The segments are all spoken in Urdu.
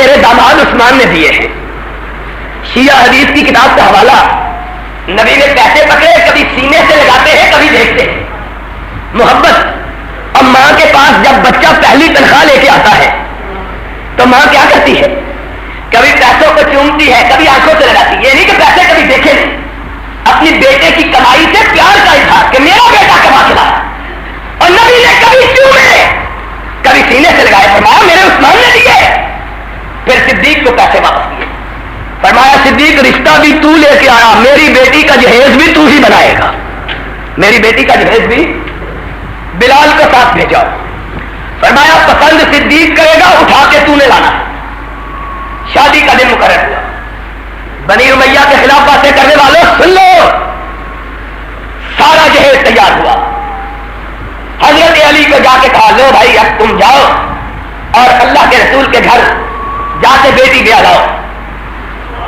تیرے داماد عثمان نے دیے ہیں. شیعہ حدیث کی کتاب کا حوالہ. نبی نے پیسے پکڑے, کبھی سینے سے لگاتے ہیں کبھی دیکھتے ہیں. محبت. اب ماں کے پاس جب بچہ پہلی تنخواہ لے کے آتا ہے تو ماں کیا کرتی ہے؟ کبھی پیسوں کو چومتی ہے کبھی آنکھوں سے لگاتی ہے. یہ نہیں کہ پیسے کبھی دیکھے نہیں, اپنی بیٹے کی کمائی سے پیار کا اظہار کہ میرا بیٹا کما کے لایا. اور نبی نے کبھی چومے کبھی سینے سے لگائے, فرمایا میرے عثمان نے دیے. پھر صدیق کو پیسے واپس دیے, فرمایا صدیق رشتہ بھی تو لے کے آیا, میری بیٹی کا جہیز بھی تو ہی بنائے گا. میری بیٹی کا جہیز بھی بلال کو ساتھ بھیجا. فرمایا پسند صدیق کرے گا, اٹھا کے تو نے لانا. شادی کا دن مقرر ہوا. بنی امیہ کے خلاف باتیں کرنے والوں سن لو, سارا جہیز تیار ہوا. حضرت علی کو جا کے کہا لو بھائی اب تم جاؤ اور اللہ کے رسول کے گھر جا کے بیٹی بیاہ لاؤ.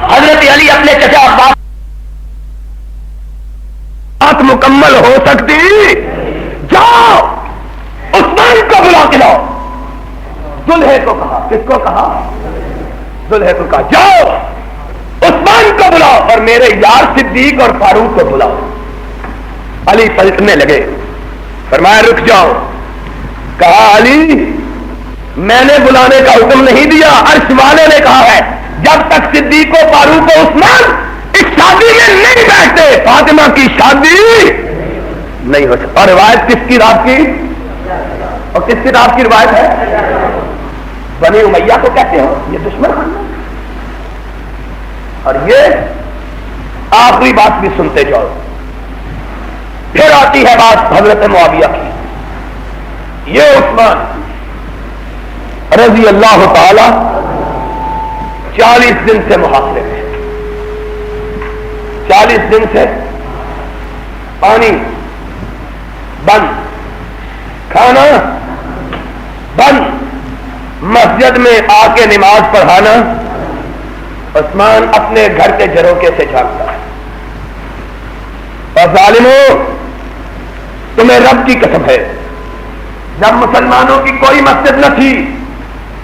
حضرت علی اپنے چچا عباس بات مکمل ہو سکتی, جاؤ عثمان کو بلا کے لاؤ. دلہے کو کہا, کس کو کہا؟ دلہے کو کہا جاؤ عثمان کو بلاؤ اور میرے یار صدیق اور فاروق کو بلاؤ. علی پلٹنے لگے, فرمایا رک جاؤ. کہا علی میں نے بلانے کا حکم نہیں دیا, عرش والے نے کہا ہے جب تک صدیق و فاروق و عثمان اس شادی میں نہیں بیٹھتے فاطمہ کی شادی نہیں ہو سکتی. اور روایت کس کی رات کی اور کس کی رات کی روایت ہے؟ بنی امیہ کو کہتے ہو یہ دشمن خاندان. اور یہ آخری بات بھی سنتے جاؤ. پھر آتی ہے بات حضرت معاویہ کی. یہ عثمان رضی اللہ تعالی 40 دن سے محاصرے میں, 40 دن سے پانی بند, کھانا بند, مسجد میں آ کے نماز پڑھانا. عثمان اپنے گھر کے جھروکے سے جھانکتا ہے. اور ظالموں تمہیں رب کی قسم ہے جب مسلمانوں کی کوئی مسجد نہ تھی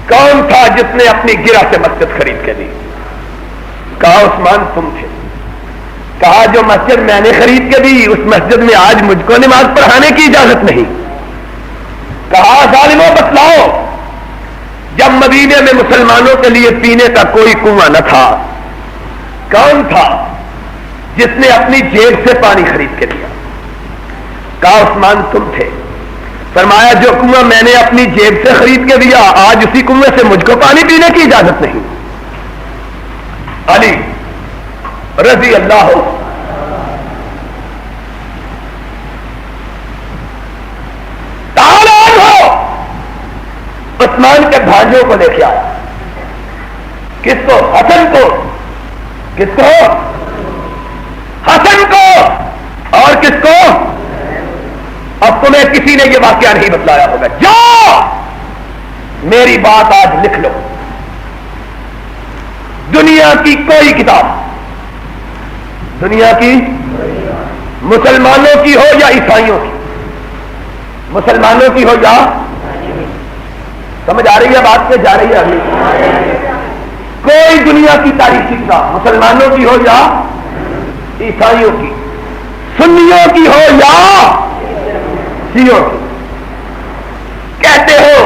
کون تھا جس نے اپنی گرہ سے مسجد خرید کے دی؟ کہا عثمان تم تھے. کہا جو مسجد میں نے خرید کے دی اس مسجد میں آج مجھ کو نماز پڑھانے کی اجازت نہیں. کہا ظالموں بتلاؤ جب مدینے میں مسلمانوں کے لیے پینے کا کوئی کنواں نہ تھا کون تھا جس نے اپنی جیب سے پانی خرید کے دیا؟ کہا عثمان تم تھے. فرمایا جو کنواں میں نے اپنی جیب سے خرید کے دیا آج اسی کنویں سے مجھ کو پانی پینے کی اجازت نہیں. علی رضی اللہ تعالیٰ عنہ عثمان کے بھانجوں کو لے کے آیا. کس کو؟ حسن کو. کس کو؟ حسن کو. اور کس کو؟ اب تمہیں کسی نے یہ واقعہ نہیں بتلایا ہوگا. جاؤ میری بات آج لکھ لو. دنیا کی کوئی کتاب, دنیا کی مسلمانوں کی ہو یا عیسائیوں کی, مسلمانوں کی ہو یا, سمجھ آ رہی ہے بات سے جا رہی ہے ابھی؟ کوئی دنیا کی تاریخی کتاب مسلمانوں کی ہو یا عیسائیوں کی, سنیوں کی ہو یا شیعوں کی, کہتے ہو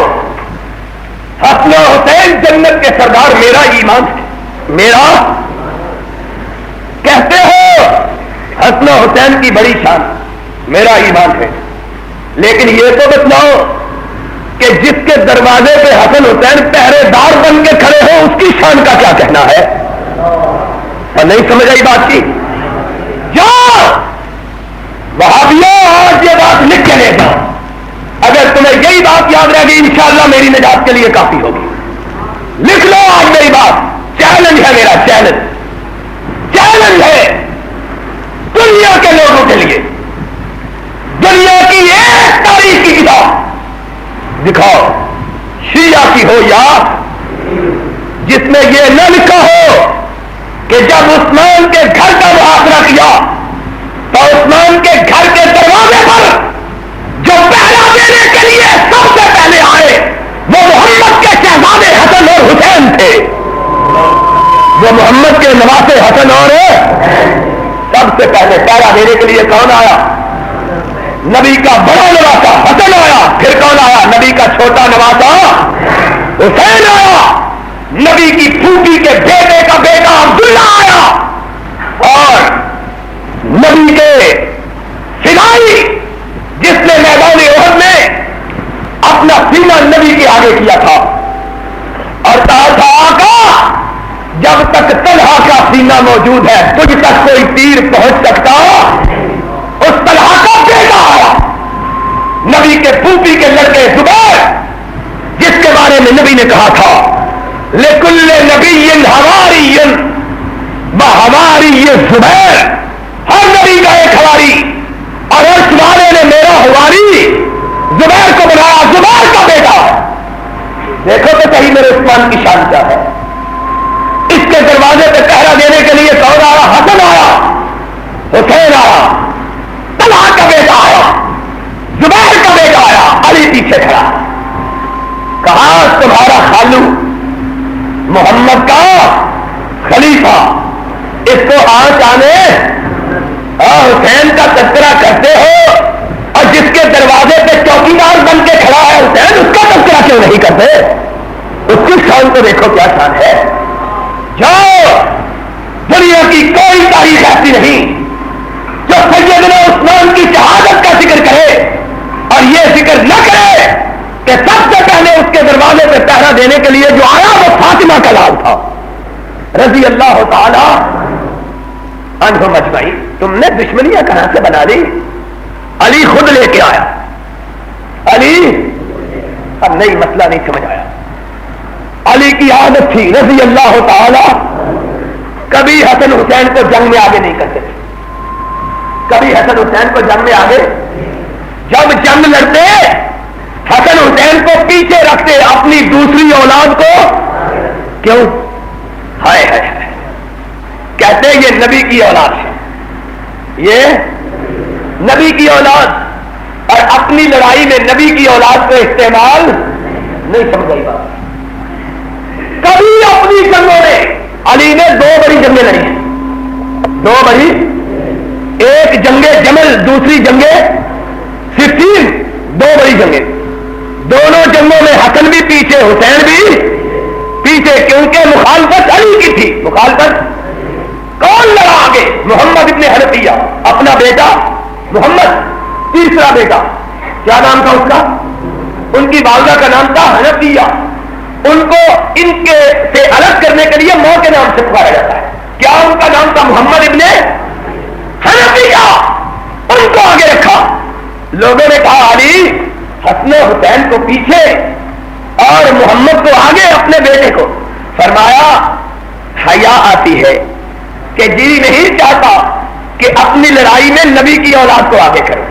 حسن و حسین جنت کے سردار میرا ایمان ہے, میرا کہتے ہو حسن و حسین کی بڑی شان میرا ایمان ہے. لیکن یہ تو بتلاؤ کہ جس کے دروازے پہ حسن حسین پہرے دار بن کے کھڑے ہو اس کی شان کا کیا کہنا ہے؟ اور نہیں سمجھ آئی بات کی؟ جاؤ وہابیوں آج یہ بات لکھ کے لے جاؤ. اگر تمہیں یہی بات یاد رہے گی انشاءاللہ میری نجات کے لیے کافی ہوگی. لکھ لو آج میری بات. چیلنج ہے میرا, چیلنج ہے دنیا کے لوگوں کے لیے. دنیا کی ایک تاریخ کی کتاب دکھاؤ شیعہ کی ہو یا جس میں یہ نہ لکھا ہو کہ جب عثمان کے گھر کا محاصرہ کیا تو عثمان کے گھر کے دروازے پر جو پہرا دینے کے لیے سب سے پہلے آئے وہ محمد کے شہزادے حسن اور حسین تھے. وہ محمد کے نواسے حسن اور سب سے پہلے پہرا دینے کے لیے کون آیا؟ نبی کا بڑا نواسا حسن آیا. پھر کون آیا؟ نبی کا چھوٹا نواسا حسین آیا. نبی کی پھوپھی کے بیٹے کا بیٹا عبداللہ آیا. اور نبی کے فدائی جس نے میدان احد میں اپنا سینہ نبی کے آگے کیا تھا اور کہا تھا آقا جب تک طلحہ کا سینہ موجود ہے تجھ تک کوئی تیر پہنچ سکتا. اس طلحہ کا بیٹا آیا نبی کے پھوپھی کے لڑکے زبیر جس کے بارے میں نبی نے کہا تھا لکل نبی حواری بحواری زبیر. ہر نبی کا ایک حواری اور اس والے نے میرا حواری زبیر کو بنایا. زبیر کا بیٹا. دیکھو تو صحیح میرے عثمان کی شان کیا ہے. اس کے دروازے پہ پہرا دینے کے لیے کون آیا؟ حسن آیا, حسین آیا, طلحہ کا بیٹا آیا, زبیر کا بیٹا آیا, علی پیچھے کھڑا. کہا تمہارا خالو محمد کا خلیفہ اس کو آنچ آنے حسین کا تذکرہ کرتے ہو اور جس کے دروازے پہ چوکیدار بن کے کھڑا ہے حسین اس کا تذکرہ کیوں نہیں کرتے؟ اس کی شان کو دیکھو کیا شان ہے. جاؤ دنیا کی کوئی تاریخ ایسی نہیں جو سیدنا عثمان کی شہادت کا ذکر کرے اور یہ ذکر نہ کرے کہ سب سے پہلے اس کے دروازے پہ پہرا دینے کے لیے جو آیا وہ فاطمہ کا لال تھا رضی اللہ تعالی عنہم اجمعین. تم نے دشمنیاں کہاں سے بنا لی؟ علی خود لے کے آیا. علی اب نہیں مسئلہ نہیں سمجھ آیا. علی کی عادت تھی رضی اللہ تعالی کبھی حسن حسین کو جنگ میں آگے نہیں کرتے تھے. کبھی حسن حسین کو جنگ میں آگے جب جنگ لڑتے حسن حسین کو پیچھے رکھتے اپنی دوسری اولاد کو. کیوں؟ ہائے ہائے ہائے کہتے یہ نبی کی اولاد ہے, یہ نبی کی اولاد اور اپنی لڑائی میں نبی کی اولاد کو استعمال نہیں سمجھ گئی بات. کبھی اپنی جنگوں میں علی نے 2 بڑی جنگیں لڑی ہیں. 2 بڑی, ایک جنگ جمل دوسری جنگ صفین. 2 بڑی جنگیں. دونوں جنگوں میں حسن بھی پیچھے حسین بھی پیچھے کیونکہ مخالفت علی کی تھی. مخالفت کون لڑا آگے؟ محمد ابن حنفیہ اپنا بیٹا محمد, تیسرا بیٹا کیا نام تھا اس کا؟ ان کی والدہ کا نام تھا حنفیہ. ان کو ان کے سے الگ کرنے کے لیے ماں کے نام سے پکارا جاتا ہے. کیا ان کا نام تھا؟ محمد ابن حنفیہ. ان کو آگے رکھا. لوگوں نے کہا علی حسن حسین کو پیچھے اور محمد کو آگے اپنے بیٹے کو. فرمایا حیا آتی ہے کہ جی نہیں چاہتا کہ اپنی لڑائی میں نبی کی اولاد کو آگے کرو,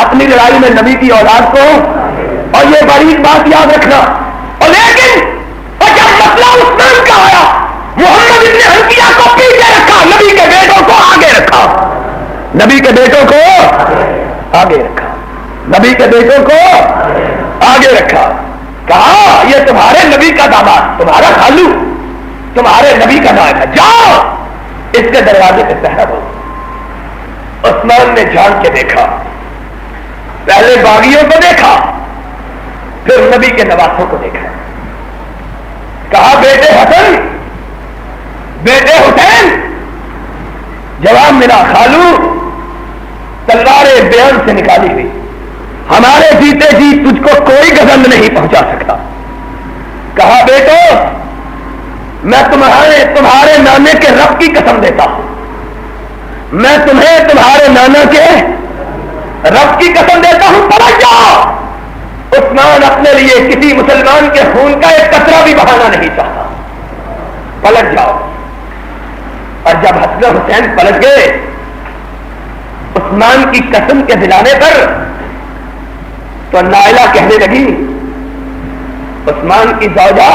اپنی لڑائی میں نبی کی اولاد کو. اور یہ بڑی بات یاد رکھنا. اور لیکن اور جب مسئلہ عثمان کا آیا محمد ابن حنفیہ کو پیچھے رکھا, نبی کے بیٹوں کو آگے رکھا. نبی کے بیٹوں کو آگے رکھا. نبی کے بیٹوں کو آگے رکھا. کہا یہ تمہارے نبی کا داماد, تمہارا خالو تمہارے نبی کا نام ہے, جاؤ اس کے دروازے پہ پہرا دو. عثمان نے جان کے دیکھا, پہلے باغیوں کو دیکھا پھر نبی کے نواسوں کو دیکھا. کہا بیٹے حسن بیٹے حسین. جواب ملا خالو تلوار بیان سے نکالی ہوئی, ہمارے جیتے جی تجھ کو کوئی گزند نہیں پہنچا سکتا. کہا بیٹو میں تمہارے نانے کے رب کی قسم دیتا ہوں, میں تمہیں تمہارے نانا کے رب کی قسم دیتا ہوں. پلٹ جاؤ. عثمان اپنے لیے کسی مسلمان کے خون کا ایک قطرہ بھی بہانا نہیں چاہتا. پلٹ جاؤ. اور جب حسن حسین پلٹ گئے عثمان کی قسم کے دلانے پر تو نائلہ کہنے لگی عثمان کی زوجہ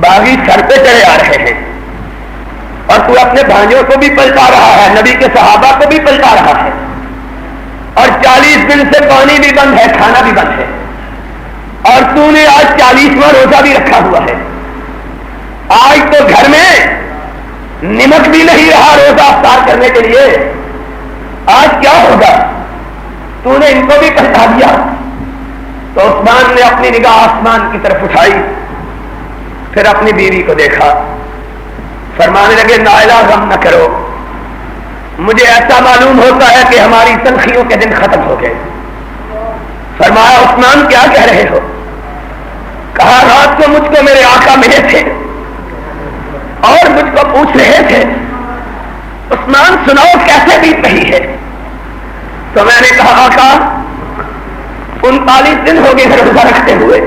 باغی سر پہ چڑھے آ رہے ہیں اور تو اپنے بھائیوں کو بھی پلٹا رہا ہے, نبی کے صحابہ کو بھی پلٹا رہا ہے, اور 40 دن سے پانی بھی بند ہے, کھانا بھی بند ہے, اور تو نے آج 40واں روزہ بھی رکھا ہوا ہے. آج تو گھر میں نمک بھی نہیں رہا روزہ افطار کرنے کے لیے. آج کیا ہوگا؟ تو نے ان کو بھی پہنچا دیا. تو عثمان نے اپنی نگاہ آسمان کی طرف اٹھائی, پھر اپنی بیوی کو دیکھا, فرمانے لگے نائلہ غم نہ کرو, مجھے ایسا معلوم ہوتا ہے کہ ہماری تلخیوں کے دن ختم ہو گئے. فرمایا عثمان کیا کہہ رہے ہو؟ کہا رات کو مجھ کو میرے آقا ملے تھے اور مجھ کو پوچھ رہے تھے عثمان سناؤ کیسے بیت رہی ہے. تو میں نے کہا آقا 39 دن ہو گئے روزہ رکھتے ہوئے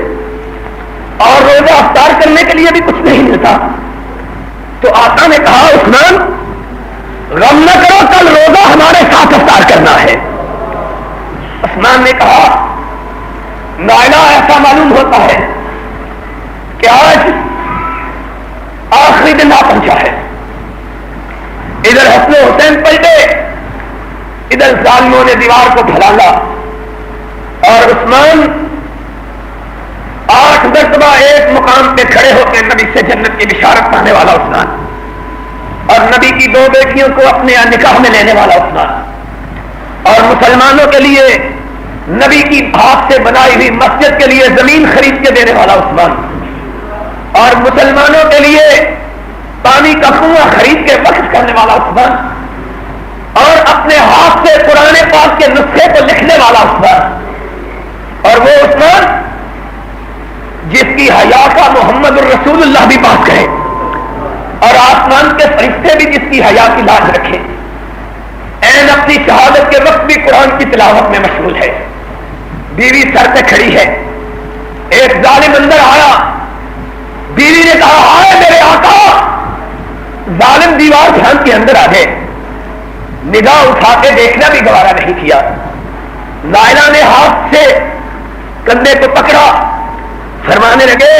اور روزہ افطار کرنے کے لیے بھی کچھ نہیں ملتا. تو آقا نے کہا عثمان غم نہ کرو, کل روزہ ہمارے ساتھ افطار کرنا ہے. عثمان نے کہا نائلہ ایسا معلوم ہوتا ہے کہ آج آخری دن آ پہنچا ہے. ادھر حسن و حسین پلٹے, ادھر ظالموں نے دیوار کو ڈھلالا, اور عثمان 8 مرتبہ ایک مقام پہ کھڑے ہو کے نبی سے جنت کی بشارت پانے والا عثمان, اور نبی کی 2 بیٹیوں کو اپنے نکاح میں لینے والا عثمان, اور مسلمانوں کے لیے نبی کی ہاتھ سے بنائی ہوئی مسجد کے لیے زمین خرید کے دینے والا عثمان, اور مسلمانوں کے لیے پانی کا کنواں خرید کے وقف کرنے والا عثمان, اور اپنے ہاتھ سے قرآن پاک کے نسخے کو لکھنے والا عثمان, اور وہ عثمان جس کی حیا کا محمد الرسول اللہ بھی بات کرے اور آسمان کے فرشتے بھی جس کی حیا کی لاج رکھے. عین اپنی شہادت کے وقت بھی قرآن کی تلاوت میں مشغول ہے. بیوی سر پہ کھڑی ہے, ایک ظالم اندر آیا, بیوی نے کہا آئے میرے آقا. ظالم دیوار دھیان کے اندر آ گئے, نگاہ اٹھا کے دیکھنا بھی گوارا نہیں کیا. نائلہ نے ہاتھ سے کندھے کو پکڑا, فرمانے لگے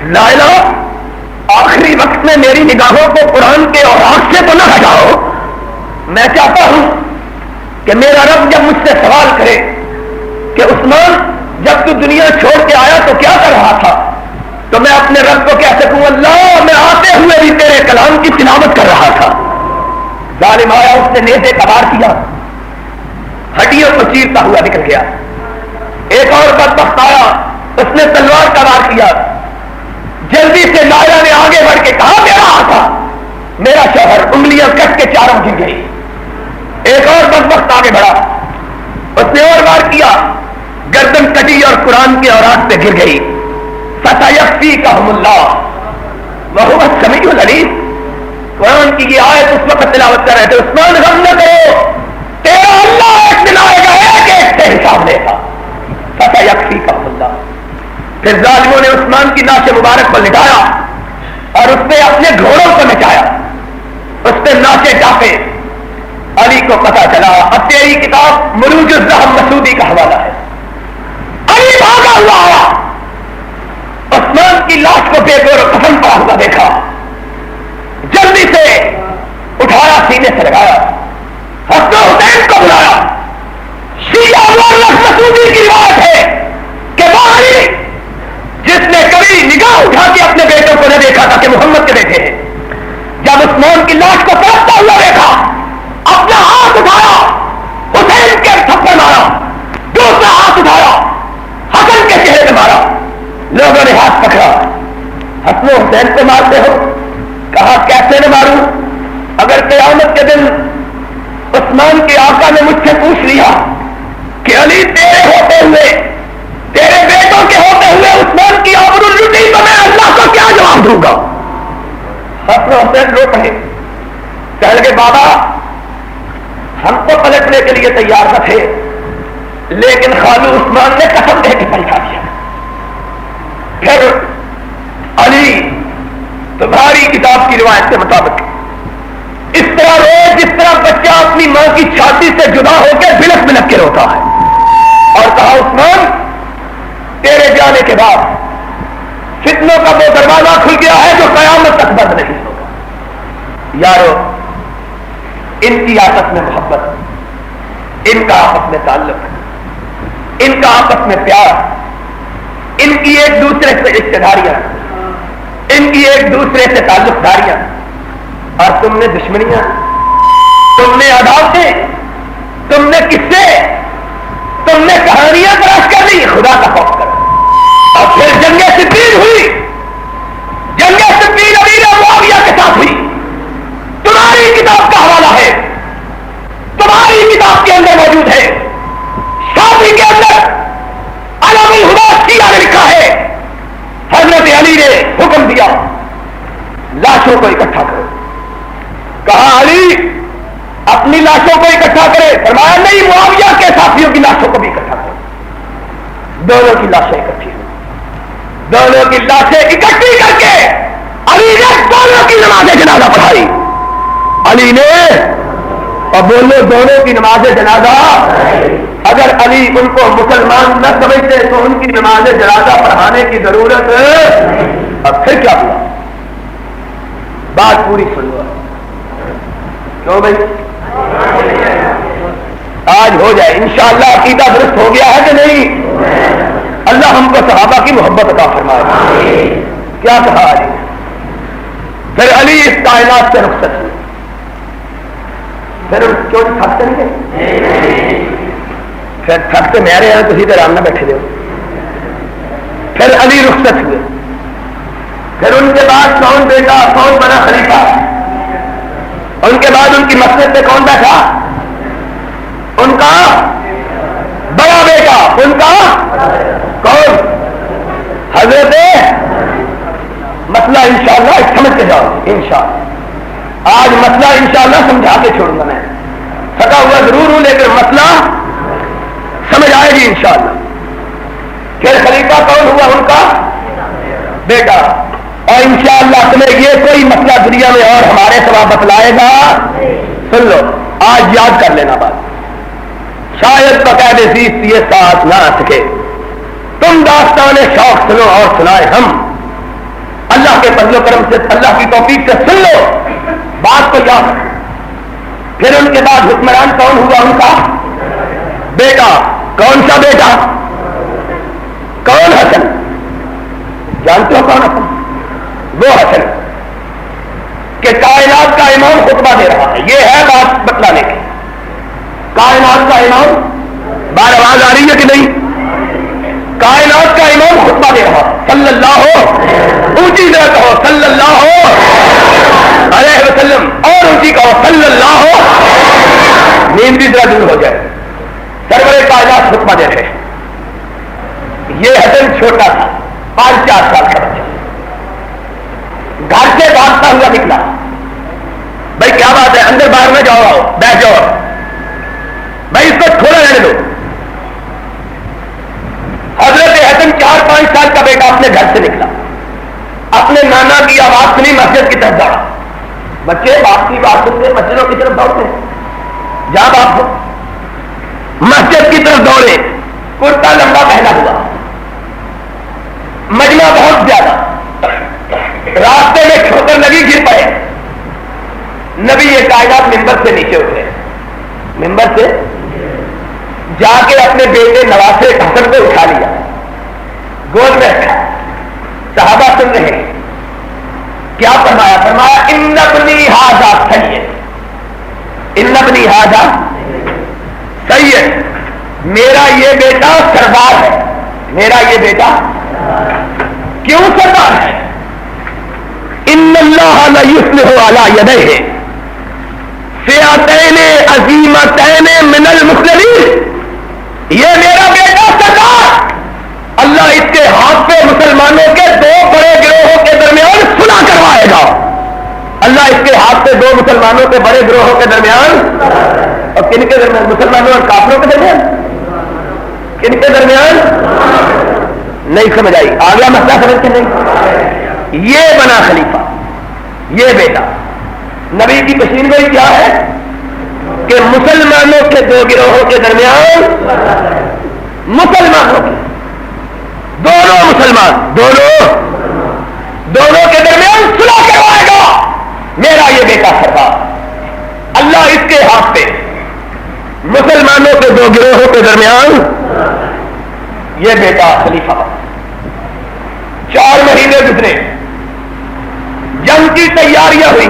نائلہ آخری وقت میں میری نگاہوں کو قرآن کے اور آنکھ سے تو نہ ہٹاؤ. میں چاہتا ہوں کہ میرا رب جب مجھ سے سوال کرے کہ عثمان جب تو دنیا چھوڑ کے آیا تو کیا کر رہا تھا, تو میں اپنے رب کو کہہ سکوں اللہ میں آتے ہوئے بھی تیرے کلام کی تلاوت کر رہا تھا. ظالم آیا, اس نے نیزے کا وار کیا, ہڈیوں کو چیرتا ہوا نکل گیا. ایک اور بدبخت آیا, اس نے تلوار کا وار کیا. جلدی سے نائلہ نے آگے بڑھ کے کہا میرا آقا میرا شوہر, انگلیاں کٹ کے چاروں گر گئی. ایک اور بدبخت آگے بڑھا, اس نے اور وار کیا, گردن کٹی اور قرآن کے اوراق پہ گر گئی. فَسَيَكْفِيكَهُمُ اللَّهُ وَهُوَ السَّمِيعُ الْعَلِيمُ. قرآن کی یہ آیت اس وقت تلاوت کر رہے تھے, عثمان غم نہ کرو, تیرا اللہ ایک دن آئے گا, ایک سے حساب لے گا. فَسَيَكْفِيكَهُمُ اللَّهُ. پھر ظالموں نے عثمان کی ناش مبارک کو لٹایا اور اس پہ اپنے گھوڑوں کو نچایا, اس پہ ناچے ڈاپے. علی کو پتا چلا. اب تیری کتاب مروج الزہم مسعودی کا حوالہ ہے. علی بھاگا ہوا آیا, عثمان کی لاش کو بے گور کفن پڑا ہوا دیکھا, جلدی سے اٹھایا, سینے سے لگایا, حسن حسین کو بلایا. شیعہ مورخ مسعودی کی روایت ہے کہ وہ علی جس نے کبھی نگاہ اٹھا کے اپنے بیٹوں کو نہ دیکھا تھا کہ محمد کے بیٹے ہیں, جب عثمان کی لاش کو تڑپتا ہوا دیکھا, اپنا ہاتھ اٹھایا, حسین کے تھپڑ مارا, دوسرا ہاتھ اٹھایا, حسن کے چہرے پہ مارا. لوگوں نے ہاتھ پکڑا, حسن و حسین کو مارتے ہو؟ کہا کیسے نہ ماروں, اگر قیامت کے دن عثمان کے آقا نے مجھ سے پوچھ لیا کہ علی تیرے ہوتے ہوئے, تیرے بیٹوں کے ہوتے ہوئے عثمان کی آبرو لٹی, تو میں اللہ کو کیا جواب دوں گا؟ حسن و حسین رو پڑے, کہنے لگے بابا ہم تو پلٹنے کے لیے تیار نہ تھے, لیکن خالو عثمان نے قسم دے کے پلٹا دیا. پھر علی تمہاری کتاب کی روایت کے مطابق اس طرح روئے جس طرح بچہ اپنی ماں کی چھاتی سے جدا ہو کے بلک بلک کے روتا ہے, اور کہا عثمان تیرے جانے کے بعد فتنوں کا وہ دروازہ کھل گیا ہے جو قیامت تک بند نہیں ہوگا. یارو ان کی آپس میں محبت, ان کا آپس میں تعلق, ان کا آپس میں پیار, ان کی ایک دوسرے سے رشتے داریاں, ان کی ایک دوسرے سے تعلق داریاں، اور تم نے دشمنیاں، تم نے عداوتیں، تم نے قصے، تم نے کہانیاں تلاش کر لی. خدا کا خوف کرو. اور پھر جنگ صفین ہوئی. جنگ صفین امیر معاویہ کے ساتھ ہوئی. تمہاری کتاب کا حوالہ ہے، تمہاری کتاب کے اندر موجود ہے. شافعی کے اندر علم الہدی شیعہ نے لکھا ہے، حضرت علی نے حکم دیا لاشوں کو اکٹھا کرو. کہا علی اپنی لاشوں کو اکٹھا کرے. فرمایا نہیں، معاویہ کے ساتھیوں کی لاشوں کو بھی اکٹھا کرو. دونوں کی لاشیں اکٹھی ہوئی. دونوں کی لاشیں اکٹھی کر کے علی نے دونوں کی نماز جنازہ پڑھائی. علی نے، اور بولو دونوں کی نماز جنازہ. اگر علی ان کو مسلمان نہ سمجھتے تو ان کی نماز جنازہ پڑھانے کی ضرورت. اب پھر کیا ہوا؟ بات پوری سنو. کیوں بھائی؟ آج ہو جائے انشاءاللہ. عقیدہ درست ہو گیا ہے کہ نہیں؟ اللہ ہم کو صحابہ کی محبت عطا فرمائے. کیا کہا علی؟ پھر علی اس کائنات سے رخصت ہوئے. پھر کیوں تھکتے نہیں؟ پھر تھکتے میرے ہیں تو ادھر آرام نہ بیٹھے دو. پھر علی رخصت ہوئے. پھر ان کے بعد کون بیٹا، کون بنا خلیفہ؟ ان کے بعد ان کی مسجد پہ کون بیٹھا؟ ان کا بڑا بیٹا. ان کا کون؟ حضرت. مسئلہ انشاءاللہ سمجھ کے جاؤ انشاءاللہ. آج مسئلہ انشاءاللہ سمجھا کے چھوڑوں گا. میں تھکا ہوا ضرور ہوں لیکن مسئلہ سمجھ آئے گی انشاءاللہ. پھر خلیفہ کون ہوا؟ ان کا بیٹا. اور انشاءاللہ تمہیں یہ کوئی مسئلہ دنیا میں اور ہمارے سوا بتلائے گا. سن لو آج یاد کر لینا بات. شاید باقاعدے زیست یہ ساتھ نہ آ سکے. تم داستان شوق سنو اور سنائے ہم. اللہ کے فضل و کرم سے، اللہ کی توفیق سے سن لو بات کو یاد. پھر ان کے بعد حکمران کون ہوا؟ ان کا بیٹا. کون سا بیٹا؟ کون؟ حسن. جانتے ہو کون حسن؟ وہ حسن کہ کائنات کا امام خطبہ دے رہا ہے. یہ ہے بات بتلانے کی. کائنات کا امام، بار آواز آ رہی ہے کہ نہیں؟ کائنات کا امام خطبہ دے رہا صلی اللہ، اونچی طرح کہو صلی اللہ علیہ وسلم، اور اونچی کہو صلی اللہ. نیند بھی ذرا دور ہو جائے. سرور کائنات خطبہ دے رہے. یہ حسن چھوٹا تھا، 5-4 سال کا بچہ. گھر سے بھاگتا ہوا نکلا. بھائی کیا بات ہے؟ اندر باہر میں جاؤ، آؤ بیٹھ جاؤ. بھائی اس کو تھوڑا رہنے دو. حضرت حسن 4-5 سال کا بیٹا اپنے گھر سے نکلا. اپنے نانا کی آواز سنی، مسجد کی طرف دوڑا. بچے باپ کی بات سنتے مسجدوں کی طرف دوڑتے ہیں. جا باپ کو. مسجد کی طرف دوڑے. کرتا لمبا پہنا ہوا، مجمع بہت زیادہ. راستے میں ٹھوکر لگی، گر پڑے. نبی یہ کائنات ممبر سے نیچے اترے. ممبر سے جا کے اپنے بیٹے نواسے حسن کو اٹھا لیا، گود میں رکھا. صحابہ سن رہے ہیں. کیا فرمایا؟ فرمایا ان ابنی ھذا سید، ان ابنی ھذا سید، میرا یہ بیٹا سردار ہے. میرا یہ بیٹا کیوں سردار ہے؟ ان اللہ لا یصلح علی یدیہ فئتین عظیمتین من المسلمین. یہ میرا بیٹا سردار، اللہ اس کے ہاتھ پہ مسلمانوں کے 2 بڑے گروہوں کے درمیان صلح کروائے گا. اللہ اس کے ہاتھ پہ 2 مسلمانوں کے بڑے گروہوں کے درمیان، اور کن کے درمیان؟ مسلمانوں اور کافروں کے درمیان. کن کے درمیان؟ نہیں سمجھ آئی؟ آگیا مسئلہ سمجھ کے نہیں؟ یہ بنا خلیفہ، یہ بیٹا. نبی کی پیشین گوئی کیا ہے کہ مسلمانوں کے 2 گروہوں کے درمیان، مسلمانوں کے دونوں مسلمان، دونوں کے درمیان صلح کروائے گا. میرا یہ بیٹا سردار، اللہ اس کے ہاتھ پہ مسلمانوں کے 2 گروہوں کے درمیان یہ بیٹا خلیفہ. 4 مہینے گزرے. جنگ کی تیاریاں ہوئی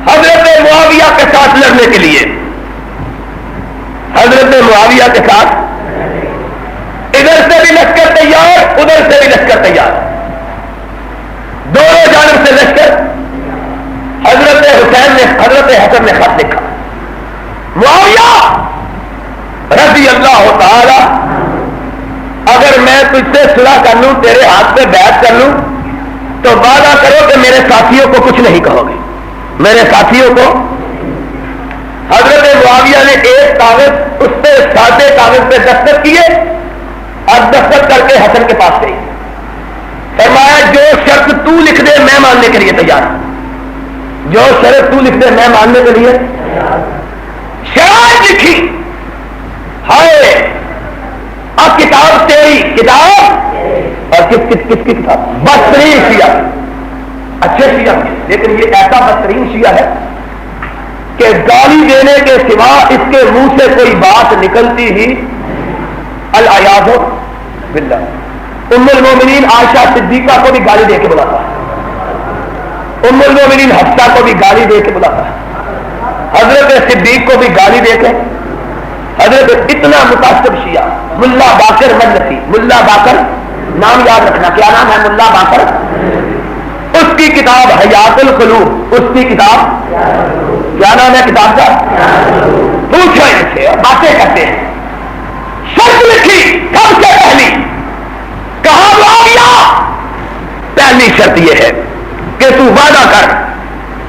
حضرت معاویہ کے ساتھ لڑنے کے لیے. حضرت معاویہ کے ساتھ ادھر سے بھی لشکر تیار, ادھر سے بھی لشکر تیار, دونوں جانب سے لشکر. حضرت حسین نے حضرت حسن نے خط لکھا, معاویہ رضی اللہ تعالی, اگر میں تجھ سے صلح کر لوں, تیرے ہاتھ پہ بیعت کر لوں, تو وعدہ کرو کہ میرے ساتھیوں کو کچھ نہیں کہو گے, میرے ساتھیوں کو. حضرت معاویہ نے ایک کاغذ اس پہ سادے کاغذ پہ دستخط کیے اور دستخط کر کے حسن کے پاس گئی. فرمایا جو شرط تو لکھ دے میں ماننے کے لیے تیار ہوں, جو شرط تو لکھ دے میں ماننے کے لیے. شرائط لکھی, ہائے اب کتاب تیری, کتاب اور کس کس کس کی کتاب؟ بدترین شیعہ, اچھے شیعہ, لیکن یہ ایسا بدترین شیعہ ہے کہ گالی دینے کے سوا اس کے منہ سے کوئی بات نکلتی ہی العیاذ باللہ. ام المومنین عائشہ صدیقہ کو بھی گالی دے کے بلاتا ہے, ام المومنین حفصہ کو بھی گالی دے کے بلاتا ہے, حضرت صدیق کو بھی گالی دے کے. حضرت اتنا متعصب شیعہ ملا باقر مجلسی, ملا باقر نام یاد رکھنا, کیا نام ہے؟ ملا باقر. اس کی کتاب حیات القلوب, اس کی کتاب کیا نام ہے کتاب کا؟ پوچھو ان سے, باتیں کرتے ہیں. شرط لکھی سب سے پہلی, کہا معاویہ پہلی شرط یہ ہے کہ تو وعدہ کر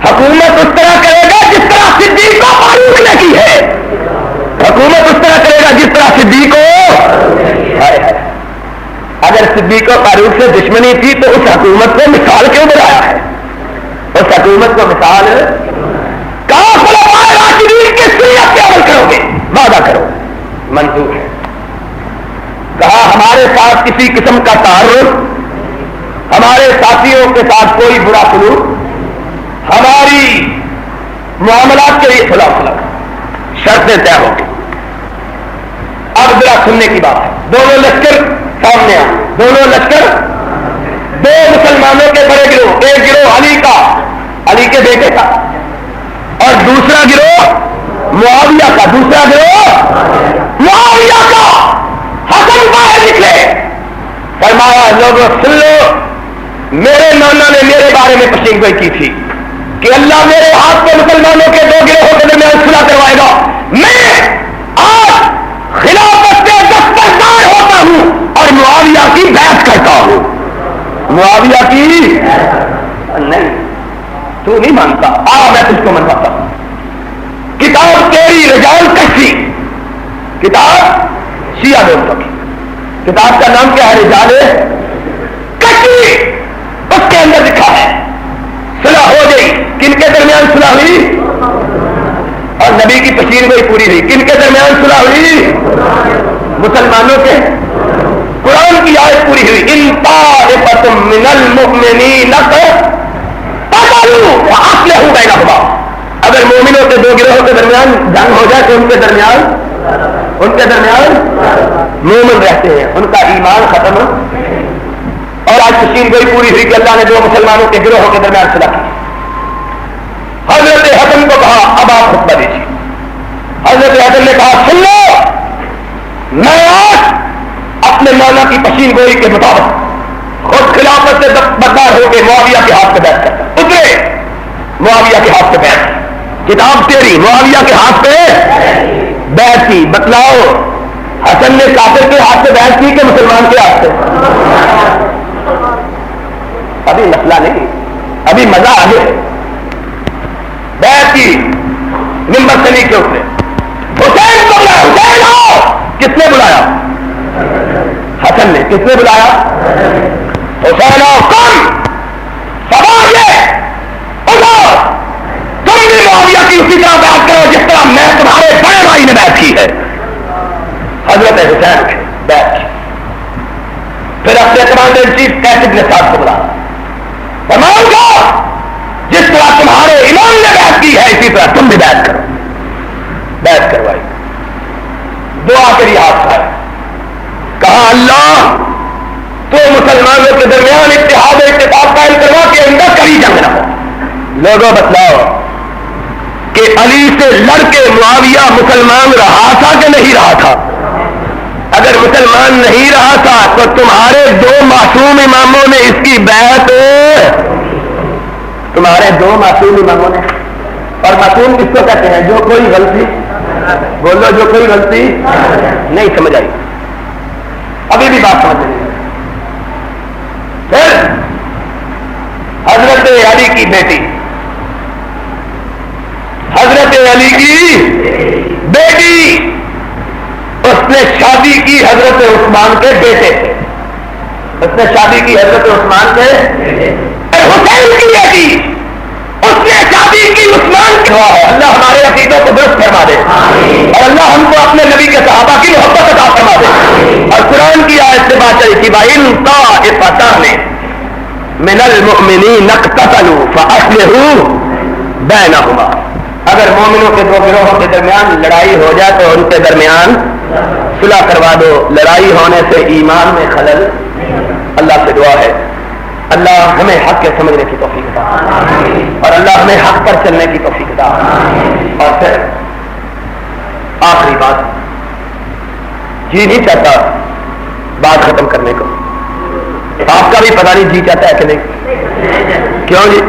حکومت اس طرح کرے گا جس طرح صدیق کو فاروق نے کی ہے, حکومت اس طرح کرے گا جس طرح صدیق کو. اگر صدیق و فاروق سے دشمنی تھی تو اس حکومت کو مثال کیوں بنایا ہے؟ اس حکومت کو مثال کہاں خلفائے راشدین کی سنت پہ عمل کرو گے, وعدہ کرو, منظور ہے. کہا ہمارے ساتھ کسی قسم کا تعارف, ہمارے ساتھیوں کے ساتھ کوئی برا سلوک, ہماری معاملات کے لیے خلاف شرطیں طے ہو گئی. اب ذرا سننے کی بات ہے, دونوں لشکر سامنے آئے, دونوں لشکر, دو مسلمانوں کے بڑے گروہ, ایک گروہ علی کا, علی کے بیٹے کا, اور دوسرا گروہ معاویہ کا, دوسرا گروہ معاویہ کا. حسن باہر نکلے, فرمایا لوگوں سن لو, میرے نانا نے میرے بارے میں پیشین گوئی کی تھی کہ اللہ میرے ہاتھ کو مسلمانوں کے دو گروہوں کے درمیان صلح کروائے گا. میں آج خلافت سے دستبردار ہوتا ہوں اور معاویہ کی بیعت کرتا ہوں. معاویہ کی نہیں, تو نہیں مانتا, میں تجھ کو منواتا ہوں. کتاب تیری رجال کشی, کتاب شیعہ دوستوں کی کتاب کا نام کیا ہے؟ رجال کشی. اس کے اندر لکھا ہے صلح ہو گئی, کن کے درمیان صلح ہوئی؟ اور نبی کی پیشین گوئی پوری ہوئی. کن کے درمیان صلح ہوئی؟ مسلمانوں کے. قرآن کی آیت پوری ہوئی, ان طائفۃ من المؤمنین اقتتلوا فاصلحوا بینہما. اگر مومنوں کے دو گروہوں کے درمیان جنگ ہو جائے تو ان کے درمیان مومن رہتے ہیں, ان کا ایمان ختم. اور آج پیشین گوئی پوری ہوئی کہ اللہ نے دو مسلمانوں کے گروہوں کے درمیان صلح کی. حضرت حسن کو کہا اب آپ خطبہ دیجیے. حضرت حسن نے کہا سن لو, میں آج اپنے مولا کی پیشین گوئی کے مطابق خود خلافت سے بدار ہو کے معاویہ کے ہاتھ پہ بیعت کرتا. اترے معاویہ کے ہاتھ پہ بیعت, کتاب تیری, معاویہ کے ہاتھ پہ بیعت کی. بتلاؤ حسن نے کافر کے ہاتھ سے بیعت کی کہ مسلمان کے ہاتھ سے؟ ابھی مسئلہ نہیں, ابھی مزہ آگے. بیعت کی, ممبر سے نیچے اترے, حسین کو بلایا, حسین آؤ. کس نے بلایا؟ حسن نے. کس نے بلایا؟ حسین آؤ. کم سوال یہ اٹھو, تم بھی معاویہ کی اسی طرح بیعت کرو جس طرح میں تمہارے بڑے بھائی نے بیعت کی ہے. حضرت حسین نے بیعت کی. پھر اپنے کمانڈر ان چیف قیس بن سعد کو بلایا, فرماؤں گا جس طرح تمہارے امام نے بیعت کی ہے اسی طرح تم بھی بیعت کرو. بیعت کروائی, دعا کے لیے ہاتھ اٹھایا, کہا اللہ تو مسلمانوں کے درمیان اتحاد و اتفاق قائم کروا کے اندر لوگوں بتلاؤ کہ علی سے لڑ کے معاویہ مسلمان رہا تھا کہ نہیں رہا تھا؟ اگر مسلمان نہیں رہا تھا تو تمہارے دو معصوم اماموں نے اس کی بیعت، تمہارے دو معصوم اماموں نے، اور معصوم کس کو کہتے ہیں؟ جو کوئی غلطی، بولو جو کوئی غلطی نہیں سمجھ آئی، ابھی بھی بات سمجھ نہیں۔ پھر حضرت علی کی بیٹی، حضرت علی کی بیٹی، اس نے شادی کی حضرت عثمان کے بیٹے سے، اس نے شادی کی حضرت عثمان کے حسین کی بیٹی، اس نے شادی کی عثمان کے ہے۔ اللہ ہمارے عقیدوں کو درست فرما دے اور اللہ ہم کو اپنے نبی کے صحابہ کی محبت عطا فرما دے۔ اور قرآن کی آیت سے بات چلی تھی وَإِن طَائِفَتَانِ مِنَ الْمُؤْمِنِينَ اقْتَتَلُوا فَأَصْلِحُوا بَيْنَهُمَا، اگر مومنوں کے دو گروہوں کے درمیان لڑائی ہو جائے تو ان کے درمیان صلح کروا دو۔ لڑائی ہونے سے ایمان میں خلل، اللہ سے دعا ہے اللہ ہمیں حق کے سمجھنے کی توفیق عطا اور اللہ ہمیں حق پر چلنے کی توفیق عطا۔ اور پھر آخری بات، جی نہیں چاہتا بات ختم کرنے کو، آپ کا بھی پتہ نہیں جی چاہتا ہے کہ نہیں، کیوں جی؟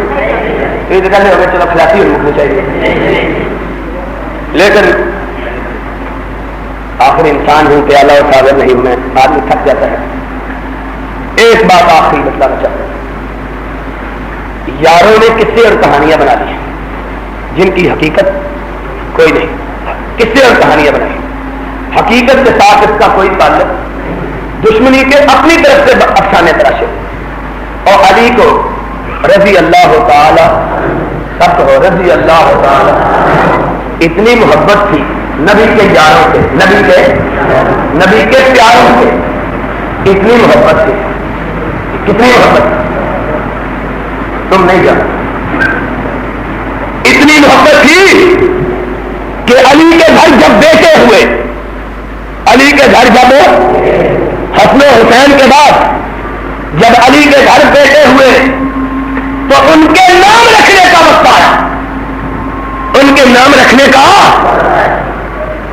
یہ تو کہنے ہو گئے چلو خلاصی رکھنی چاہیے، لیکن آخر انسان ہوں، پیالہ اور ساگر نہیں ہوں، میں آدمی تھک جاتا ہے۔ ایک بات آخری بتلانا چاہتا ہوں، یاروں نے قصے اور کہانیاں بنا لی جن کی حقیقت کوئی نہیں، قصے اور کہانیاں بنائی، حقیقت کے ساتھ اس کا کوئی تعلق، دشمنی کے اپنی طرف سے افسانے تراشے۔ اور علی کو رضی اللہ تعالی، سب کہو رضی اللہ تعالی، اتنی محبت تھی نبی کے یاروں سے، نبی کے پیاروں سے، اتنی محبت تھی، کتنی محبت تم نہیں جانتے، اتنی محبت تھی کہ علی کے گھر جب بیٹے ہوئے، علی کے گھر جب حسن و حسین کے بعد جب علی کے گھر بیٹے ہوئے تو ان کے نام رکھنے کا وقت آیا، ان کے نام رکھنے کا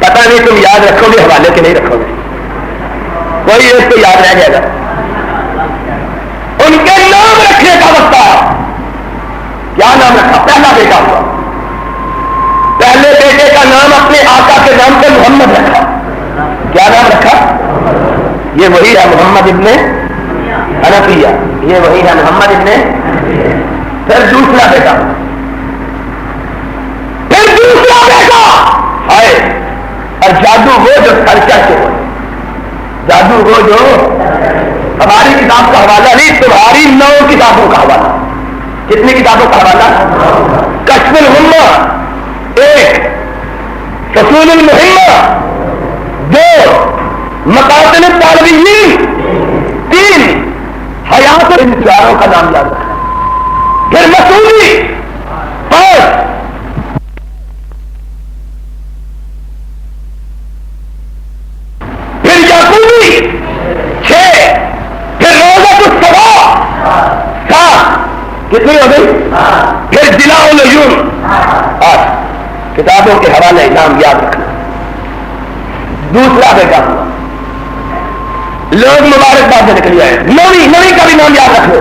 پتہ نہیں تم یاد رکھو گے حوالے کے نہیں رکھو گے، کوئی ایک کو یاد رہ جائے گا، ان کے نام رکھنے کا وقت آیا۔ کیا نام رکھا؟ پہلا بیٹا ہوا، پہلے بیٹے کا نام اپنے آقا کے نام پہ محمد رکھا۔ کیا نام رکھا؟ یہ وہی ہے محمد ابن حنفیہ، یہ وہی ہے محمد ابن۔ پھر دوسرا بیٹا، آئے، اور جادو وہ جو خرچہ سے ہو، جادو وہ جو ہماری کتاب کا حوالہ نہیں، تمہاری 9 کتابوں کا حوالہ۔ کتنی کتابوں کا حوالہ؟ کشف الغمہ 1، فصول المہمہ 2، مقاصد الطالبین 3، حیات الانتظاروں کا نام یاد رکھنا، پھر مسعودی 5، پھر یعقوبی 6، پھر روضۃ الصفا 7، کتنی ہو گئی؟ پھر ضیاء العیون 8۔ کتابوں کے حوالے نام یاد رکھنا۔ دوسرا بیٹا ہوا، لوگ مبارکباد سے نکل آئے، نویں کا بھی نام یاد رکھو،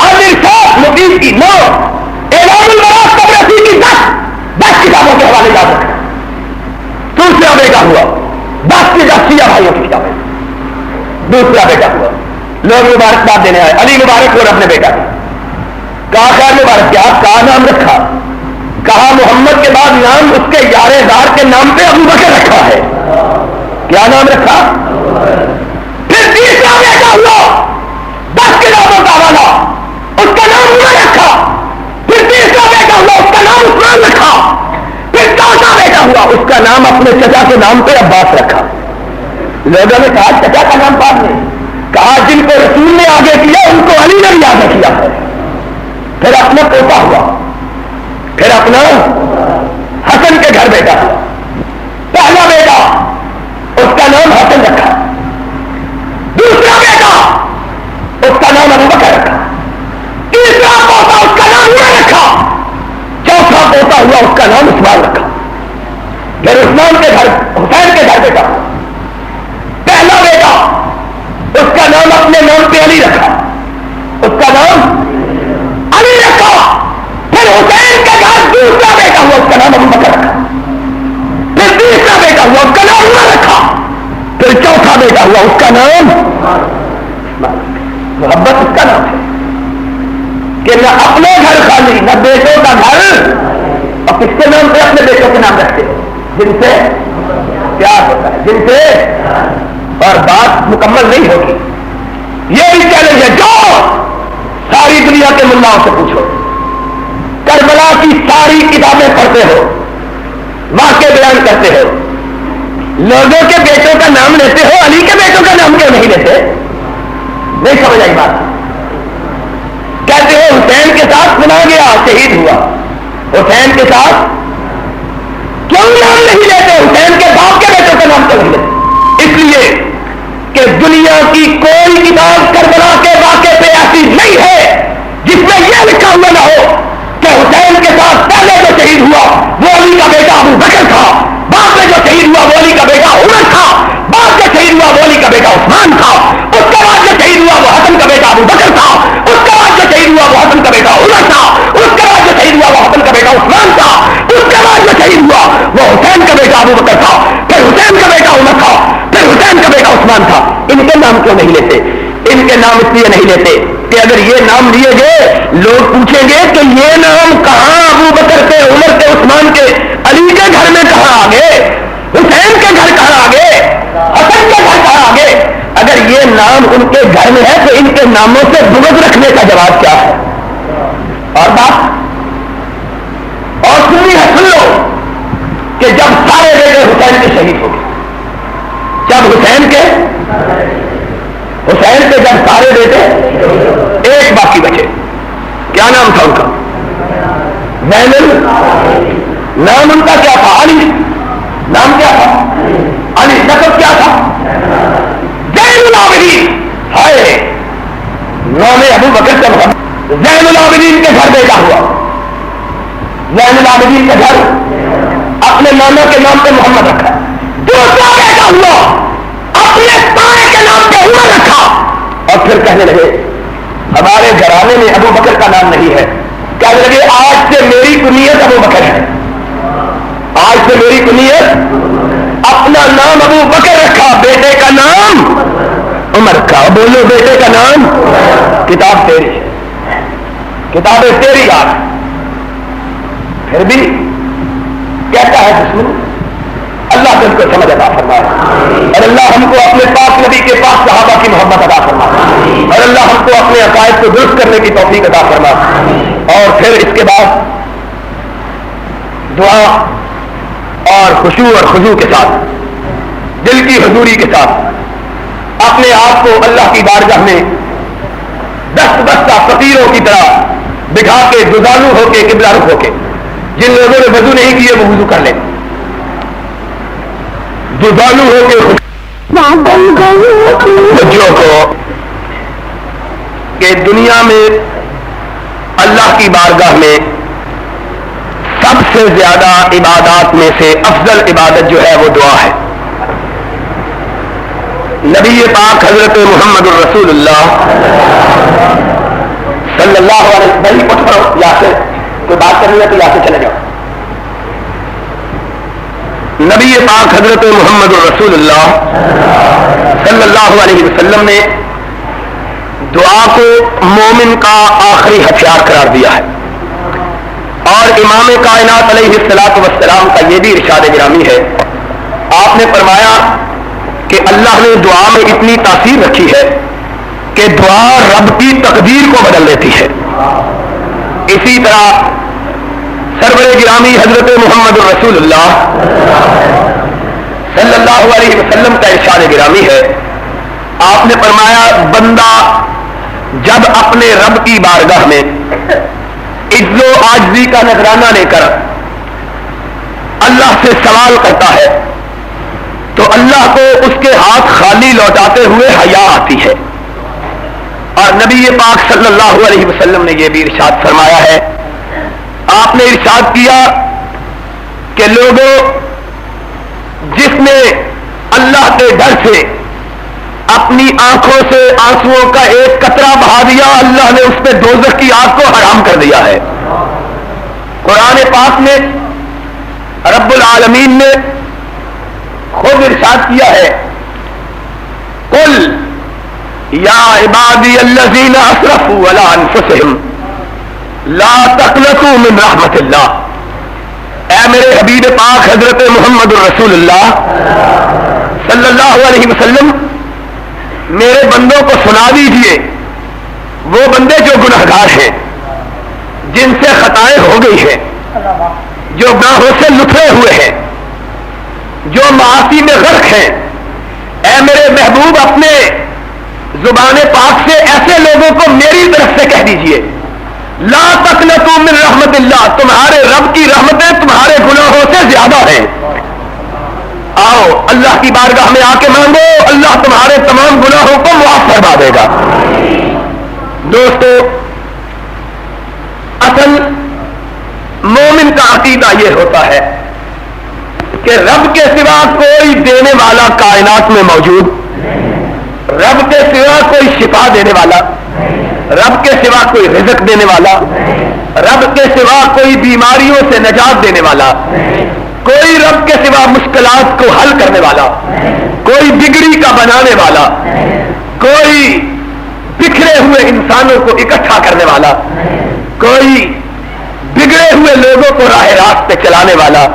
الارشاد مفید کی 9، اعلام المراق قبرصی کی 10 کتابوں کے حوالے یاد رکھنا۔ دوسرا بیٹا ہوا، 10 کی 10 شیعہ بھائیوں کی کتابیں۔ دوسرا بیٹا ہوا، لوگ مبارکباد دینے آئے، علی مبارک ہو اپنے بیٹا کی، کہا خیر مبارک، کیا کہا نام رکھا؟ کہا محمد کے بعد نام اس کے یار دار کے نام پہ ابو بکر رکھا ہے۔ کیا نام رکھا؟ پھر تیسرا بیٹا ہوا، 10 کتابوں کا حوالہ، اس کا نام عمر رکھا۔ پھر تیسرا بیٹا ہوا، اس کا نام عثمان رکھا۔ پھر چوتھا بیٹا ہوا، اس کا نام اپنے چچا کے نام پہ عباس رکھا۔ لوگوں نے کہا چچا کا نام بعد میں، کہا جن کو رسول نے آگے کیا ان کو علی نے بھی آگے کیا ہے۔ پھر اپنا پوتا ہوا، پھر اپنا حسن کے گھر بیٹا ہوا، پہلا بیٹا اس کا نام حسن رکھا، دوسرا بیٹا اس کا نام ابو بکر رکھا، تیسرا پوتا اس کا نام عمر رکھا، اس کا نام عثمان رکھا. پھر عثمان کے گھر حسین کے گھر بیٹا پہلا بیٹا اس کا نام اپنے نام پہ علی رکھا, اس کا نام علی رکھا. پھر حسین کے گھر دوسرا بیٹا ہوا, اس کا نام ابو بکر رکھا. پھر تیسرا بیٹا ہوا, اس کا نام عمر رکھا. پھر چوتھا بیٹا ہوا, اس کا نام محبت اس کا نام ہے کہ نہ اپنے گھر خالی نہ بیٹوں کا گھر. اور کس کے نام پہ اپنے بیٹوں کے نام رکھتے ہیں؟ جن سے پیار ہوتا ہے, جن سے. اور بات مکمل نہیں ہوگی. یہ بھی چیلنج ہے, جو ساری دنیا کے ملاؤں سے پوچھو, کربلا کی ساری کتابیں پڑھتے ہو, واقعے بیان کرتے ہو, لوگوں کے بیٹوں کا نام لیتے ہو, علی کے بیٹوں کا نام کیوں نہیں لیتے؟ نہیں سمجھ آئی بات. کہتے ہو حسین کے ساتھ سنا گیا, شہید ہوا, حسین کے ساتھ کیوں نام نہیں لیتے؟ حسین کے باپ کے بیٹوں کا نام کیوں نہیں لیتے؟ اس لیے کہ دنیا کی کوئی کتاب کربلا کے واقعے پہ ایسی نہیں ہے جس میں یہ لکھا ہوا نہ ہو کہ حسین کے ساتھ پہلے جو شہید ہوا وہ علی کا بیٹا ابو بکر تھا, بعد میں جو شہید ہوا وہ علی کا بیٹا عمر تھا, بعد میں شہید ہوا وہ علی کا بیٹا عثمان تھا, اس کے بعد جو شہید ہوا وہ حسن کا بیٹا ابو بکر تھا, اس کے بعد جو شہید ہوا وہ حسن کا بیٹا عمر تھا, اس کے بعد جو شہید ہوا وہ حسن کا بیٹا عثمان تھا, اس کے بعد جو شہید ہوا وہ حسین کا بیٹا ابو بکر تھا, پھر حسین کا بیٹا عمر تھا, پھر حسین کا بیٹا عثمان تھا. ان کے نام کیوں نہیں لیتے؟ ان کے نام اس لیے نہیں لیتے کہ اگر یہ نام لیے گئے لوگ پوچھیں گے کہ یہ نام کہاں ابو بکر کے, عمر کے, عثمان کے, علی کے گھر میں کہاں آ گئے, حسین کے گھر کہاں آ گئے, حسن کے گھر کہاں آ گئے؟ اگر یہ نام ان کے گھر میں ہے تو ان کے ناموں سے بغض رکھنے کا جواب کیا ہے؟ اور بات اور سن لو کہ جب سارے بیٹے حسین کے شہید ہو گئے, جب حسین کے جب سارے بیٹے ایک باقی بچے, کیا نام تھا ان کا؟ زین. نام ان کا کیا تھا؟ علی. نام کیا تھا؟ علی. نسب کیا تھا؟ زین العابدین. ہائے, نام ابو بکر سے محمد. زین العابدین کے گھر بیٹا ہوا, زین العابدین کے گھر اپنے نانا کے نام پہ محمد رکھا. دوسرا بیٹا ہوا, اپنے تائے کے نام پہ عمر رکھا. اور پھر کہنے لگے ہمارے گھرانے میں ابو بکر کا نام نہیں ہے. کہنے لگے آج سے میری کنیت ابو بکر ہے, آج سے میری کنیت. اپنا نام ابو بکر رکھا, بیٹے کا نام عمر رکھا. بولو بیٹے کا نام. کتاب تیری ہے, کتابیں تیری یاد, پھر بھی کہتا ہے دشمن. اللہ دل کو سمجھ عطا فرمائے, اور اللہ ہم کو اپنے پاک نبی کے پاس صحابہ کی محبت عطا فرمائے, اور اللہ ہم کو اپنے عقائد کو درست کرنے کی توفیق عطا فرمائے. اور پھر اس کے بعد دعا اور خشوع اور خضوع کے ساتھ, دل کی حضوری کے ساتھ اپنے آپ کو اللہ کی بارگاہ میں دست بستہ فقیروں کی طرح بٹھا کے دزالو ہو کے قبلہ رخ ہو کے, جن لوگوں نے وضو نہیں کیے وہ وضو کر لیں, دزالو ہو کے بچوں کو کہ دنیا میں اللہ کی بارگاہ میں سب سے زیادہ عبادات میں سے افضل عبادت جو ہے وہ دعا ہے. نبی پاک حضرت محمد الرسول اللہ صلی اللہ علیہ وسلم, اٹھ پڑو, یہاں سے کوئی بات کرنی ہے تو یہاں سے چلے جاؤ. نبی پاک حضرت محمد الرسول اللہ صلی اللہ علیہ وسلم نے دعا کو مومن کا آخری ہتھیار قرار دیا ہے, اور امام کائنات علیہ الصلوۃ والسلام کا یہ بھی ارشاد گرامی ہے. آپ نے فرمایا کہ اللہ نے دعا میں اتنی تاثیر رکھی ہے کہ دعا رب کی تقدیر کو بدل دیتی ہے. اسی طرح سرور گرامی حضرت محمد الرسول اللہ صلی اللہ علیہ وسلم کا ارشاد گرامی ہے. آپ نے فرمایا بندہ جب اپنے رب کی بارگاہ میں عجز و عاجزی کا نذرانہ لے کر اللہ سے سوال کرتا ہے تو اللہ کو اس کے ہاتھ خالی لوٹاتے ہوئے حیا آتی ہے. اور نبی پاک صلی اللہ علیہ وسلم نے یہ بھی ارشاد فرمایا ہے, آپ نے ارشاد کیا کہ لوگوں، جس نے اللہ کے ڈر سے اپنی آنکھوں سے آنسوؤں کا ایک قطرہ بہا دیا، اللہ نے اس پہ دوزخ کی آگ کو حرام کر دیا ہے۔ قرآن پاک میں رب العالمین نے خود ارشاد کیا ہے، قل یا عبادی الذین اسرفوا علی انفسہم لا تقنطوا من رحمت اللہ۔ اے میرے حبیب پاک حضرت محمد الرسول اللہ صلی اللہ علیہ وسلم، میرے بندوں کو سنا دیجئے، وہ بندے جو گنہگار ہیں، جن سے خطائیں ہو گئی ہیں، جو گناہوں سے لتھڑے ہوئے ہیں، جو معاصی میں غرق ہیں، اے میرے محبوب اپنے زبان پاک سے ایسے لوگوں کو میری طرف سے کہہ دیجئے، لا تقنطوا من رحمت اللہ، تمہارے رب کی رحمتیں تمہارے گناہوں سے زیادہ ہیں۔ آؤ اللہ کی بارگاہ میں آ کے مانگو، اللہ تمہارے تمام گناہوں کو معاف فرما دے گا۔ دوستو، اصل مومن کا عقیدہ یہ ہوتا ہے کہ رب کے سوا کوئی دینے والا کائنات میں موجود، رب کے سوا کوئی شفا دینے والا، رب کے سوا کوئی رزق دینے والا، رب کے سوا کوئی بیماریوں سے نجات دینے والا، کوئی رب کے سوا مشکلات کو حل کرنے والا، کوئی بگڑی کا بنانے والا، کوئی بکھرے ہوئے انسانوں کو اکٹھا کرنے والا، کوئی بگڑے ہوئے لوگوں کو راہ راست پہ چلانے والا،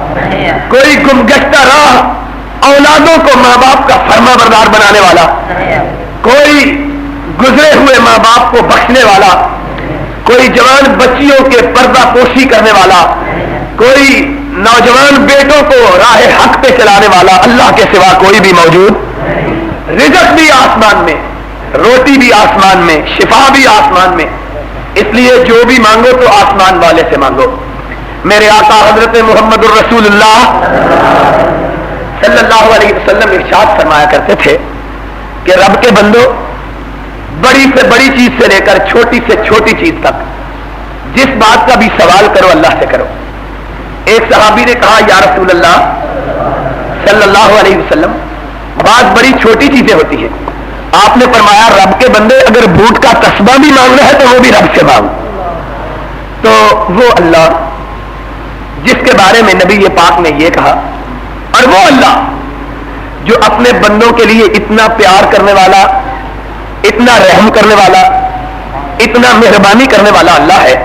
کوئی گمگشتہ راہ اولادوں کو ماں باپ کا فرما بردار بنانے والا، کوئی گزرے ہوئے ماں باپ کو بخشنے والا، کوئی جوان بچیوں کے پردہ پوشی کرنے والا، کوئی نوجوان بیٹوں کو راہ حق پہ چلانے والا، اللہ کے سوا کوئی بھی موجود۔ رزق بھی آسمان میں، روٹی بھی آسمان میں، شفا بھی آسمان میں، اس لیے جو بھی مانگو تو آسمان والے سے مانگو۔ میرے آقا حضرت محمد الرسول اللہ صلی اللہ علیہ وسلم ارشاد فرمایا کرتے تھے کہ رب کے بندو، بڑی سے بڑی چیز سے لے کر چھوٹی سے چھوٹی چیز تک جس بات کا بھی سوال کرو اللہ سے کرو۔ ایک صحابی نے کہا، یا رسول اللہ صلی اللہ علیہ وسلم، بات بڑی چھوٹی چیزیں ہوتی ہیں۔ آپ نے فرمایا، رب کے بندے اگر بوٹ کا تسبہ بھی مانگنا ہے تو وہ بھی رب سے مانگ۔ تو وہ اللہ جس کے بارے میں نبی پاک نے یہ کہا، اور وہ اللہ جو اپنے بندوں کے لیے اتنا پیار کرنے والا، اتنا رحم کرنے والا، اتنا مہربانی کرنے والا اللہ ہے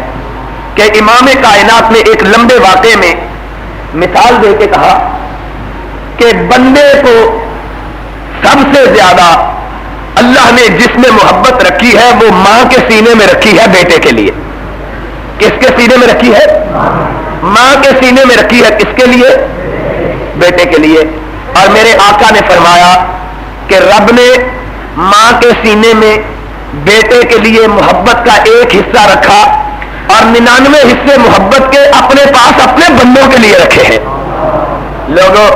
کہ امام کائنات نے ایک لمبے واقعے میں مثال دے کے کہا کہ بندے کو سب سے زیادہ اللہ نے جس میں محبت رکھی ہے وہ ماں کے سینے میں رکھی ہے بیٹے کے لیے۔ کس کے سینے میں رکھی ہے؟ ماں کے سینے میں رکھی ہے۔ کس کے لیے؟ بیٹے کے لیے۔ اور میرے آقا نے فرمایا کہ رب نے ماں کے سینے میں بیٹے کے لیے محبت کا ایک حصہ رکھا اور 99 حصے محبت کے اپنے پاس اپنے بندوں کے لیے رکھے ہیں۔ لوگوں،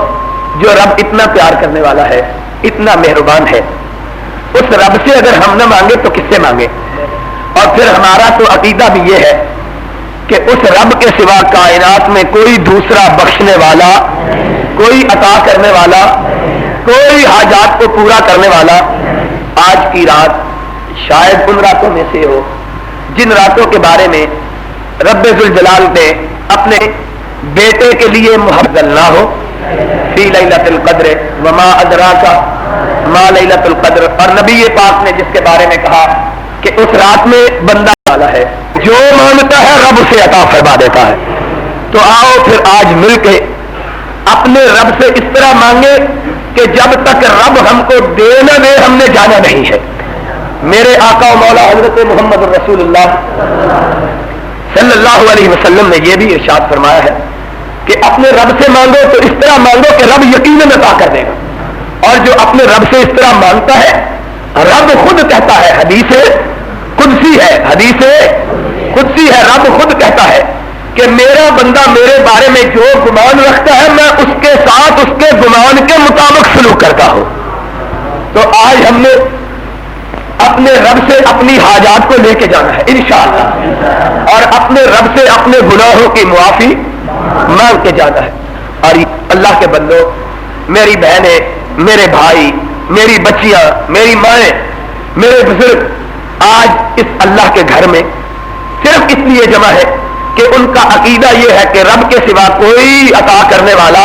جو رب اتنا پیار کرنے والا ہے، اتنا مہربان ہے، اس رب سے اگر ہم نہ مانگے تو کس سے مانگے؟ اور پھر ہمارا تو عقیدہ بھی یہ ہے کہ اس رب کے سوا کائنات میں کوئی دوسرا بخشنے والا، کوئی عطا کرنے والا، کوئی حاجات کو پورا کرنے والا آج کی رات شاید ان راتوں میں سے ہو جن راتوں کے بارے میں رب ذوالجلال نے اپنے بیٹے کے لیے محبت نہ ہو، فی لیلۃ القدر وما ادراک ما لیلۃ القدر، اور نبی پاک نے جس کے بارے میں کہا کہ اس رات میں بندہ والا ہے، جو مانگتا ہے رب اسے عطا فرما دیتا ہے۔ تو آؤ پھر آج مل کے اپنے رب سے اس طرح مانگے کہ جب تک رب ہم کو دے نہ دے ہم نے جانا نہیں ہے۔ میرے آقا و مولا حضرت محمد الرسول اللہ صلی اللہ علیہ وسلم نے یہ بھی ارشاد فرمایا ہے کہ اپنے رب سے مانگو تو اس طرح مانگو کہ رب یقیناً عطا کر دے گا، اور جو اپنے رب سے اس طرح مانگتا ہے رب خود کہتا ہے، حدیث قدسی ہے، حدیث قدسی ہے، رب خود کہتا ہے کہ میرا بندہ میرے بارے میں جو گمان رکھتا ہے میں اس کے ساتھ اس کے گمان کے مطابق سلوک کرتا ہوں۔ تو آج ہم نے اپنے رب سے اپنی حاجات کو لے کے جانا ہے انشاءاللہ، اور اپنے رب سے اپنے گناہوں کی معافی مانگ کے جانا ہے۔ اور اللہ کے بندو، میری بہنیں، میرے بھائی، میری بچیاں، میری مائیں، میرے بزرگ آج اس اللہ کے گھر میں صرف اس لیے جمع ہے کہ ان کا عقیدہ یہ ہے کہ رب کے سوا کوئی عطا کرنے والا،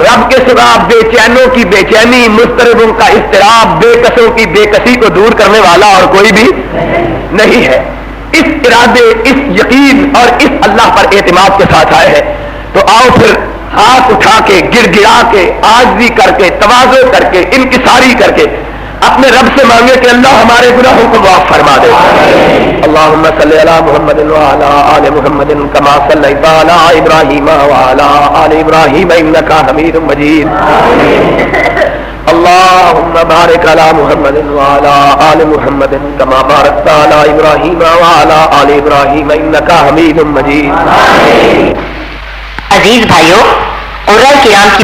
رب کے سوا بے چینوں کی بے چینی، مضطربوں کا اضطراب، بے کسوں کی بے کسی کو دور کرنے والا اور کوئی بھی نہیں ہے۔ اس ارادے، اس یقین اور اس اللہ پر اعتماد کے ساتھ آئے ہیں، تو آؤ پھر ہاتھ اٹھا کے، گڑ گڑا کے، عاجزی کر کے، تواضع کر کے، انکساری کر کے اپنے رب سے مانگے کہ اللہ ہمارے گناہوں کو معاف فرما دے۔ اللہم صلی علی محمد وعلی آل محمد کما صلیت علی ابراہیم وعلی آل ابراہیم انک حمید مجید۔ اللہم بارک علی محمد وعلی آل محمد کما بارکت علی ابراہیم وعلی آل ابراہیم انک حمید مجید۔ عزیز بھائیوں، قرآن کرام کی